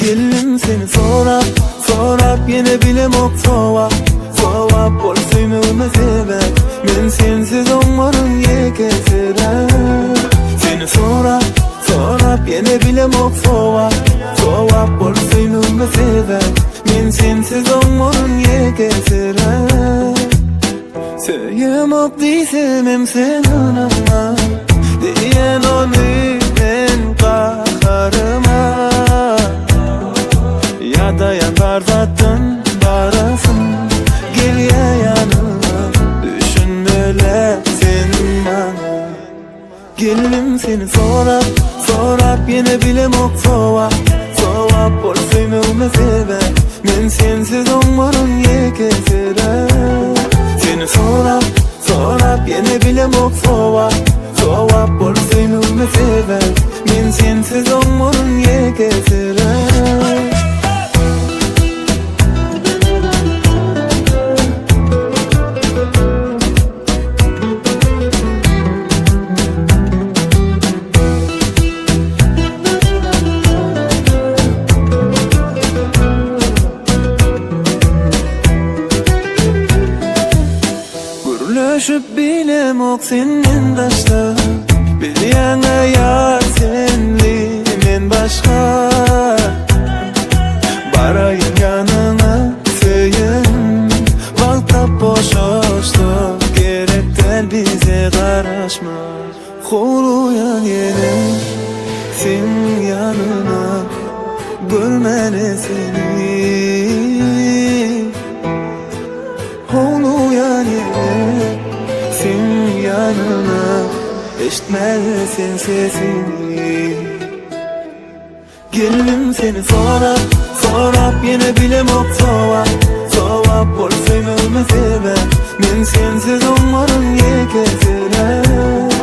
Geldim seni so'rab yana bilemok sovab bo'lsang nima sebab men sensiz umrimga kechiram. Seni so'rab yana bilemok sovab bo'lsang nima sebab men sensiz umrimga kechiram. Sevgimok deysem hem sen unutma diyen onu ben kahrıma ya da yanardattın barasın gel ya yanıma düşünmele sen bana. Geldim seni so'rab yine bilemok sovab bo'lsang nima sebab men sensiz umrimga kechiram. Seni so'rab yana bilemok sovab bo'lsang nima sebab men sensiz umrimga kechiram. Gürleşip bilemok senin taşta bir yana yar senli men başka barayım yanına söyüm valtap boşoştu gerekten bize karışma Huluyan yine sen yanına görmeli seni Huluyan yine sen yanına eşitmezsin sesini. Geldim seni so'rab yine bilemok sovab bo'lsang nima sebab men sensiz umrimga kechiram.